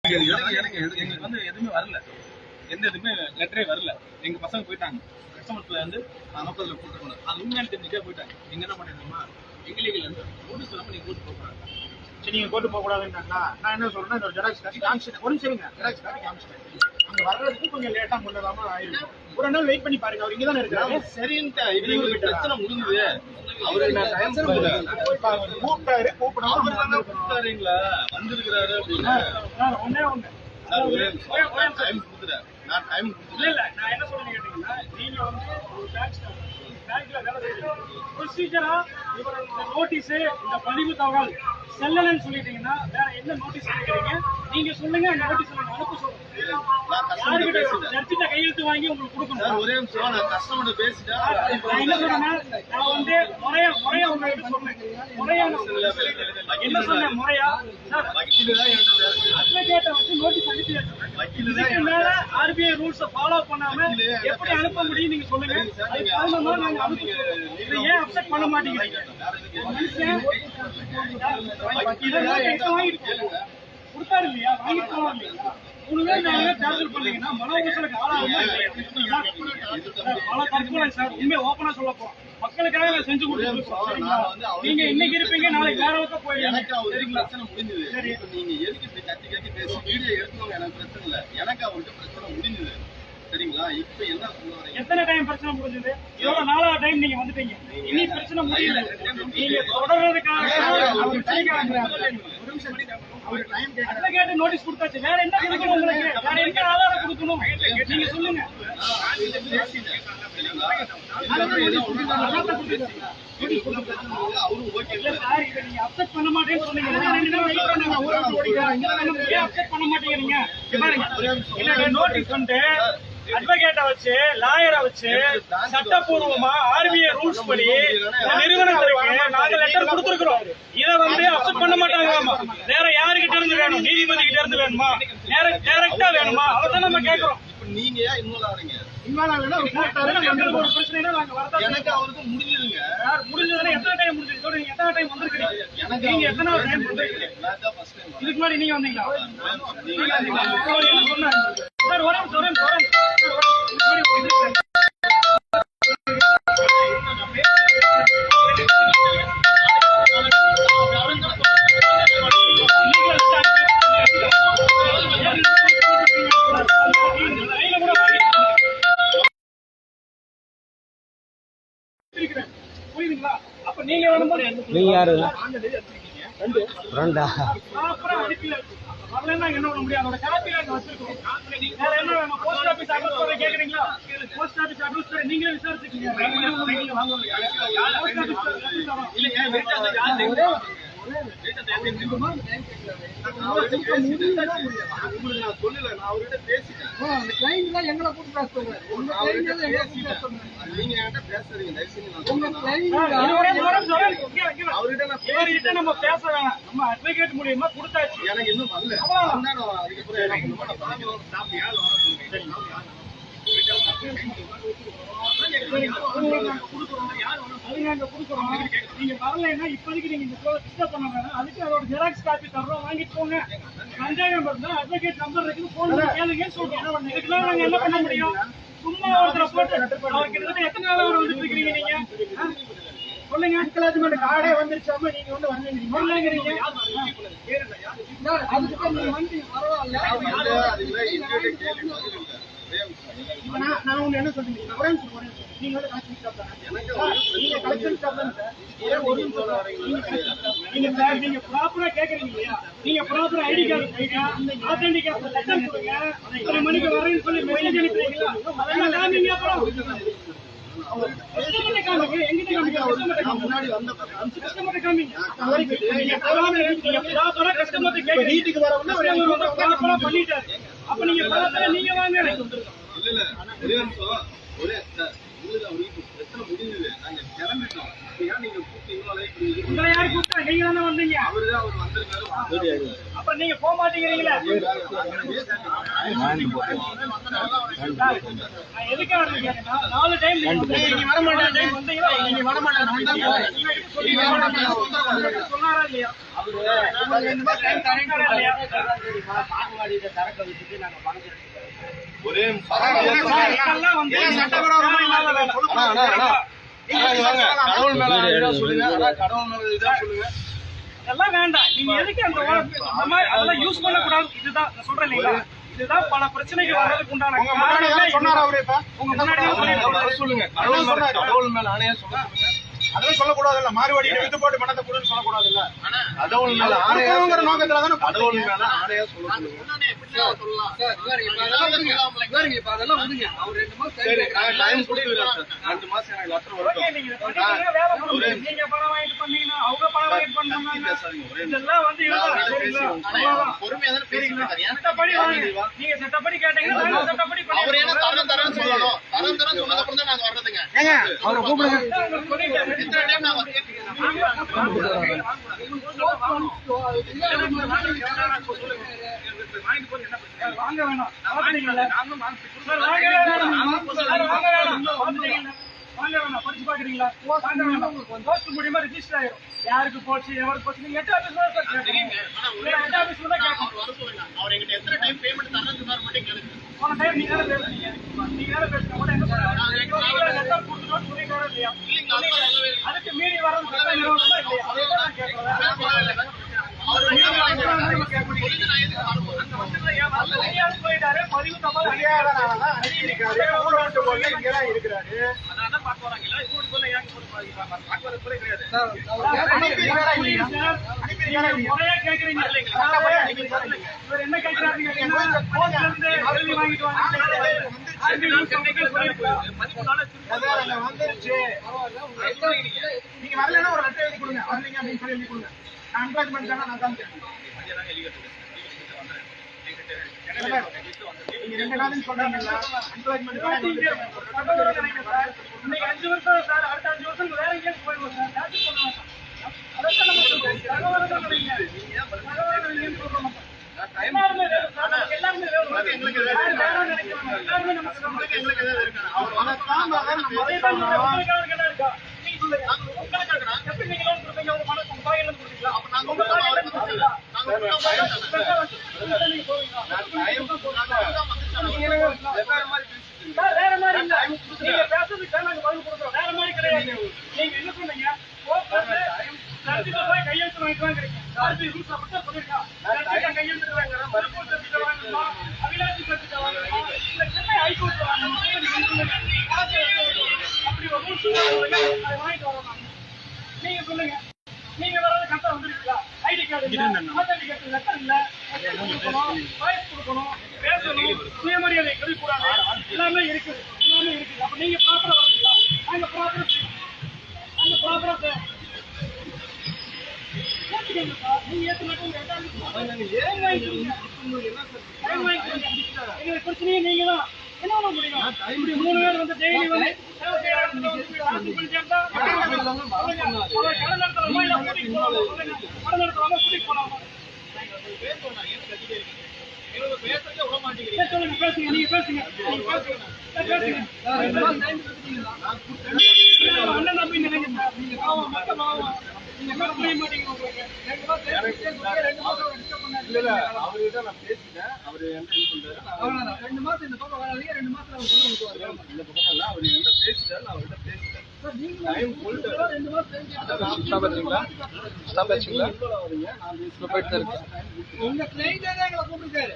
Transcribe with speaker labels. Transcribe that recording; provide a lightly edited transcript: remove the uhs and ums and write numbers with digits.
Speaker 1: எங்களுக்கு வந்து எதுவுமே வரல, எந்த எதுவுமே லெட்டரே வரல. எங்க பசங்க போயிட்டாங்க, கஸ்டமர்ஸ்ல வந்து 40 போட்டுருக்கணும். அது உண்மையான தெரிஞ்சுக்கே போயிட்டாங்க. நீங்க என்ன பண்ணிருந்தோமா எங்களுக்கு வந்து நோட்டீஸ் இல்லாம நீங்க கோர்ட்டு போகிறாங்க.
Speaker 2: சரி, நீங்க கோர்ட்டு போக கூடாதுன்னாங்களா? நான் என்ன சொல்றேன், இந்த ஜெராக்ஸ் காப்பி காமிச்சிட்டேன். ஒரு சரிங்க, ஜெராக்ஸ் காப்பி காமிச்சிட்டேன். அங்க வர்றதுக்கு கொஞ்சம் லேட்டா முன்னதாம ஆயிருக்கும். ஒரு நாள் வெயிட் பண்ணி பாருங்க, அவர் இங்கதானே இருக்காரு.
Speaker 1: சரின்ட்டு இது பிரச்சனை முடிஞ்சது. அவரு நான் டைம்
Speaker 2: கூப்பிட்டாரு,
Speaker 1: கூப்பிட்டாருங்களா வந்திருக்கிறாரு அப்படின்னு
Speaker 2: ஒன்னே ஒண்ணு
Speaker 1: டைம் கொடுத்துறேன். நான் டைம்
Speaker 2: இல்ல நான் என்ன சொல்றேன் கேட்டீங்கன்னா, நீங்க வந்து ஒரு பேங்க்ல வேலை செய்யறீங்க, ப்ரொசீஜரா இவர் இந்த நோட்டீஸ் இந்த பதிவு தகவல் செல்லலன்னு சொல்லிட்டீங்கன்னா வேற என்ன நோட்டீஸ் கேட்கறீங்க? நீங்க சொல்லுங்க, அந்த நோட்டீஸ் அனுப்ப சொல்றேன். ஜட்ஜிட்ட கையெழுத்து வாங்கி உங்களுக்கு கொடுக்கணும்.
Speaker 1: ஒரே நிமிஷம், நான் கஸ்டமர் பேசிட்டேன்.
Speaker 2: நான் என்ன சொல்றேன்னா, நான் வந்து முறையா உங்ககிட்ட சொன்னேன். முறையா என்ன சொன்னேன்? முறையா சார் அட்வொகேட்டை வச்சு நோட்டீஸ் அனுப்பி இதுக்கு மேல ஆர்பிஐ ரூல்ஸ் ஃபாலோ பண்ணாம எப்படி அனுப்ப முடியும் நீங்க சொல்லுங்க. அதுக்கு தகுந்த மாதிரி நாங்க அனுப்புறோம். இதை ஏன் அப்செட் பண்ண மாட்டேங்கிறீங்க? கொடுத்தாரு இல்லையா, வாங்கிட்டு போவாங்க இல்லையா? 3 பேர் நாங்க கேன்சல் பண்ணீங்கன்னா மன உளைச்சலுக்கு ஆளாகுமா? பல தற்கொலை சார். உண்மையை ஓப்பனா சொல்ல போறோம். மக்களுக்காக நான் செஞ்சு கொடுத்துருக்கோம். நீங்க இன்னைக்கு இருப்பீங்க, நாளைக்கு வேற பக்கம் போயிருக்கீங்க.
Speaker 1: சரி, நீங்க எதுக்கு கத்தி கத்தி பேசி வீடியோ எடுத்துக்கோங்க, எனக்கு பிரச்சனை இல்லை. எனக்கு அவருக்கு பிரச்சனை முடிஞ்சது. சரிங்களா? இப்ப என்ன சொல்லுவாங்க?
Speaker 2: எத்தனை டைம் பிரச்சனை முடிஞ்சது? இதோட 4வது டைம் நீங்க வந்துட்டீங்க. இனி பிரச்சனை முடியல. நீங்க தொடர்றதுக்காக அட்வொகேட் நோட்டீஸ் கொடுத்தாச்சு. வேற என்ன கொடுக்கணும் உங்களுக்கு? வேற என்ன ஆதாரம் கொடுக்கணும் நீங்க சொல்லுங்க. நீங்க அப்செட் பண்ண மாட்டேன்னு சொன்னீங்க. அப்செட் பண்ண மாட்டேங்கிறீங்க. நோட்டீஸ் வந்து அட்வொகேட்டை வச்சு, லாயரை வச்சு சட்டப்பூர்வமா ஆர்பிஐ ரூல்ஸ் படி நிறுவனத்திற்கு நாங்க லெட்டர் கொடுத்திருக்கிறோம். இதை வந்து அக்செப்ட் பண்ண மாட்டாங்களாமா. வேற யாருகிட்ட இருந்து வேணும்? நீதிபதி கிட்ட இருந்து வேணுமா? டைரக்டா வேணுமா? அதான் நம்ம கேட்கிறோம்.
Speaker 1: நீங்க ஏன் இன்வால்வ் ஆறீங்க?
Speaker 2: ஒரு பிரச்சனைனா நாங்க வரதா.
Speaker 1: எனக்கு அவருக்கு முடிஞ்சதுங்க.
Speaker 2: முடிஞ்சதுன்னா எத்தனை டைம் முடிஞ்சது? நீங்க எத்தனை டைம் வந்திருக்கீங்க? நீங்க எத்தனை டைம் வந்திருக்கீங்க? இதுக்கு முன்னாடி நீங்க வந்தீங்களா? சார் ஒரே புரியுதுங்களா? அப்ப நீங்க வரும்போது
Speaker 3: நீங்க யாரு?
Speaker 2: ரெண்டா வரலன்னா என்ன பண்ண முடியும்? அதோட காப்பி நாங்க வச்சிருக்கோம். வேற என்ன வேணும்? போஸ்ட் ஆபீஸ் அட்ரஸ் வர கேக்குறீங்களா? போஸ்ட் ஆபீஸ் அட்ரஸ் வர நீங்களே விசாரிச்சுக்கீங்க. நம்ம பேச வேணாம். நம்ம அட்வொகேட் மூலியமா கொடுத்தாச்சு.
Speaker 1: எனக்கு இன்னும் வரல.
Speaker 2: நீங்க வரலைன்னா இப்போதைக்கு நீங்க டிஸ்டர்ப் பண்ண வேணாம். அதுக்கு அதோட ஜெராக்ஸ் காப்பி தர்றோம், வாங்கிட்டு போங்க. சந்தேகம் இருந்தா அட்வொகேட் நம்பர் இருக்கு, போன் கேளுங்கன்னு சொல்றோம். இதுக்கெல்லாம் நாங்க என்ன பண்ண முடியும்? சும்மா ஒருத்தர போட்டு அவர் கிட்டத்தட்ட எத்தனை நாள் வந்துட்டு இருக்கீங்க நீங்க? சொல்லுங்க. அன்கலாஜ்மெண்ட் கார்டே வந்துருச்சாம நீங்க வந்து வரலங்கிறீங்க. அதுக்கு நீங்க வந்து பரவாயில்ல. நான் உங்க என்ன சொல்றீங்க? ஒரே நிமிஷம். நீங்க வந்து கலெக்ஷன் ஸ்டாப் தானே? நீங்க கலெக்ஷன் ஸ்டாப் தானே சார்? ஒரு நிமிஷம். நீங்க ப்ராப்பரா கேக்குறீங்க இல்லையா? நீங்க ப்ராப்பரா ஐடி கார்டு கொடுங்க, ஆத்தென்டிகேஷன் லெட்டர் கொடுங்க. இத்தனை மணிக்கு வரேன்னு சொல்லி மெசேஜ் அனுப்புறீங்களா? அதெல்லாம் காமிங்க. அப்புறம் கஸ்டமர்ட்ட காமிங்க. எங்கிட்ட காமிங்க?
Speaker 1: முன்னாடி வந்த
Speaker 2: கஸ்டமர்ட்ட காமிங்க. நீங்க ப்ராப்பரா கஸ்டமர்ட்ட கேக்குறீங்க. வீட்டுக்கு வரவங்க ப்ராப்பரா பண்ணிட்டாரு. அப்ப நீங்க ப்ராப்பரா நீங்க வாங்க.
Speaker 1: இல்ல ஒரே நிமிஷம். ஒரே பிரச்சனை முடிஞ்சது. நாங்க கிளம்பிட்டோம். ஏன் நீங்க கூப்பிட்டு
Speaker 2: உங்களை யாரு கூப்பிட்டா? நீங்க தானே வந்தீங்க.
Speaker 1: அவருதான் அவர் வந்திருக்காரு.
Speaker 2: அப்ப நீங்க போக மாட்டேங்கிறீங்களா? நான் எதுக்காக இருக்கேன்னா 4 டைம் நீங்க வர மாட்டேன் வந்தீங்களா? நீங்க வர மாட்டேன் சொன்னாரா இல்லையா?
Speaker 1: ஒரே
Speaker 2: இதெல்லாம் வந்து சட்டவிரோதமா இல்லாத வேலை.
Speaker 1: கடவுள் மேல சொல்லுங்க, கடவுள் மேல இதா சொல்லுங்க.
Speaker 2: அதெல்லாம் வேண்டாம். நீங்க எதுக்கு அந்த மாதிரி அதெல்லாம் யூஸ் பண்ண கூடாது. இதுதான் நான் சொல்றேன் இல்லைங்களா, இதுதான் பல பிரச்சனைகள் வர்றதுக்கு உண்டான
Speaker 1: சொல்லுங்க. கடவுள் மேல ஆணையா சொல்லுங்க.
Speaker 3: அதெல்லாம் சொல்லக்கூடாதுல்ல. மாறுவாடி வித்து போட்டு பணத்தை கொடுன்னு சொல்லக்கூடாதுல்ல.
Speaker 1: கடவுள் மேல ஆணையா
Speaker 3: நோக்கத்துல தானே
Speaker 1: கடவுள் மேல ஆணையா சொல்லுங்க. சரி, நான் டைம் கொடுத்துறேன் சார். 2 மாசம் எனக்கு லெட்டர்
Speaker 2: ஓகே,
Speaker 1: வரும்.
Speaker 2: நீங்க பண்ணிட்டீங்க, வேலை பண்ணுங்க. நீங்க பணம் வாங்கிட்டு பண்ணீங்கன்னா அவங்க பணம் வாங்கிட்டு பண்ணாங்க. இதெல்லாம் வந்து இதுதான் சரிங்களா? அவ்வளவுதான்.
Speaker 1: பொறுமையா தானே பேசிட்டு
Speaker 2: சட்டப்படி வாங்க. நீங்க சட்டப்படி கேட்டீங்கன்னா நாங்க சட்டப்படி
Speaker 1: அவர் என்ன தரம் சொல்லணும். தரம் சொன்னதுக்கு அப்புறம் தான் நாங்க வர்றதுங்க.
Speaker 3: அவரை கூப்பிடுங்க.
Speaker 1: எத்தனை டைம் நாங்க
Speaker 2: வாங்க வேணாம். வாங்க வேணாம். படிச்சு பாக்குறீங்களா? வாங்க வேணாம். போஸ்ட் மூலியமா ரிஜிஸ்டர் ஆயிரும். யாருக்கு போச்சு எவருக்கு போச்சு நீங்க 8 ஆபீஸ்ல தான் சார் கேட்கணும். 8 ஆபீஸ்ல தான் கேட்கணும்.
Speaker 1: அவர் எங்கிட்ட எத்தனை டைம் பேமெண்ட் தரணும்னு மட்டும் கேளுங்க.
Speaker 2: போன டைம் நீங்க தானே பேசுறீங்க. நீங்க தானே பேசுறீங்க. உடனே என்ன சொல்றாங்க? லெட்டர் கொடுத்துட்டோம்னு சொல்லிட்டாரா இல்லையா? அதுக்கு மீறி வரது சட்ட விரோதம் தான் இல்லையா? அதான் நான் கேட்கறேன். போயிட்டாரு. பதிவு தபால்
Speaker 3: இருக்கிறாரு.
Speaker 2: முறையா கேக்குறீங்க. இவர் என்ன கேட்கிறாரு கேட்டீங்கன்னா எழுதி வாங்கிட்டு வாங்க.
Speaker 3: வந்துருச்சு. நீங்க வரலன்னா ஒரு லெட்டர் எழுதி கொடுங்க. வரலீங்க அப்படின்னு சொல்லி எழுதி கொடுங்க. நான் என்கரேஜ்மெண்ட் தானே நான் காமிச்சேன். நீங்க 2 நாளும் சொல்றாங்கல்ல, என்கரேஜ்மெண்ட் தானே
Speaker 2: இன்னைக்கு 5 வருஷம் சார். அடுத்த 5 வருஷம் வேற எங்கேயும் போயிடுவோம் சார். யாருக்கு சொல்ல மாட்டோம். அதான் நம்ம சொல்றோம். தகவல்கள் இல்லைங்க. தகவல்கள் இல்லைன்னு சொல்ல மாட்டோம். எல்லாருமே வேணும் சார். எல்லாருமே வேணும்.
Speaker 1: எங்களுக்கு
Speaker 2: யாரும் வேணாம்னு நினைக்கிறாங்க. எல்லாருமே நமக்கு
Speaker 1: எங்களுக்கு ஏதாவது இருக்கா?
Speaker 2: உங்களுக்காக என்ன இருக்கா? நீங்க சொல்லுங்க. எப்படி நீங்க லோன் கொடுப்பீங்க? உங்க பணம் உங்க பாக்கெட்ல இருந்து கொடுப்பீங்களா? உங்க பாக்கெட்ல இருந்து கொடுப்பீங்களா? நீங்க போவீங்களா? சார், வேற மாதிரி இல்ல. நீங்க பேசுறதுக்கு நாங்க பதில் கொடுக்குறோம். வேற மாதிரி கிடையாது. நீங்க என்ன சொன்னீங்க? சர்டிபிகேட் போய் கையெழுத்து வாங்கிட்டு வாங்குறீங்க. ஆர்பி ரூல்ஸ் அப்படிதான் சொல்லிருக்கான். சர்டிபிகேட் கையெழுத்து வாங்குறோம். திருப்பூர் சர்டிபிகேட் வாங்கணுமா? அவிலாசி சர்டிபிகேட் வாங்கணுமா? இல்ல சென்னை ஹைகோர்ட் வாங்கணுமா? அப்படி ஒரு ரூல்ஸ் அதை வாங்கிட்டு வரோம் நாங்க. நீங்க சொல்லுங்க. நீங்க வர்றது கரெக்டா வந்துருக்கீங்களா? ஐடி கார்டு இல்ல, ஆத்தென்டிகேஷன் லெட்டர் இல்ல, வாய்ஸ் கொடுக்கணும், பேசணும், சுயமரியாதை கழிக்கூடாது. எல்லாமே இருக்குது. எல்லாமே இருக்குது. அப்ப நீங்க ப்ராப்பரா வரீங்களா? நாங்க ப்ராப்பரா செய்யணும். நாங்க ப்ராப்பரா செய்யணும். ஏத்துக்கங்க சார். நீங்க ஏத்துனாக்க உங்க டைம் வாங்கிக்கிறீங்க. எங்களுக்கு பிரச்சனையே நீங்க தான். என்ன பண்ண முடியும்? இப்படி 3 பேர் வந்து டெய்லி வந்து சேவை செய்யற இடத்துல வந்து ஹாஸ்பிட்டல் சேர்ந்தா கடன் நடத்துறோமா? இல்ல கூட்டிட்டு போலாமா? கடன் நடத்துறோமா? கூட்டிட்டு போலாமா? சொல்லுங்க, பேசுங்க. நீங்க பேசுங்க. நீங்க பேசுங்க. அண்ணன் தம்பி நினைங்க சார். நீங்க பாவம், மக்கள் பாவம். நீங்க என்ன புரிய மாட்டீங்க உங்களுக்கு. 2 மாசம்
Speaker 3: இல்ல அவர்கிட்ட நான் பேசிட்டேன். அவரு என்ன சொல்றாரு, 2 மாசம் இந்த பக்கம் வராதீங்க. 2 மாசம் அவர் சொல்ல விட்டுவாரு. இந்த பக்கம் எல்லாம் அவர் என்ன பேசிட்டாரு, நான் அவர்கிட்ட பேசிட்டேன். டைம் சொல்லிட்டாரு. 2 மாசம் ஸ்டாப் ஆச்சுங்களா? ஸ்டாப் ஆச்சுங்களா? நான் போயிட்டு இருக்கேன். உங்க கிளைண்ட் தான் எங்களை கூப்பிட்டுருக்காரு.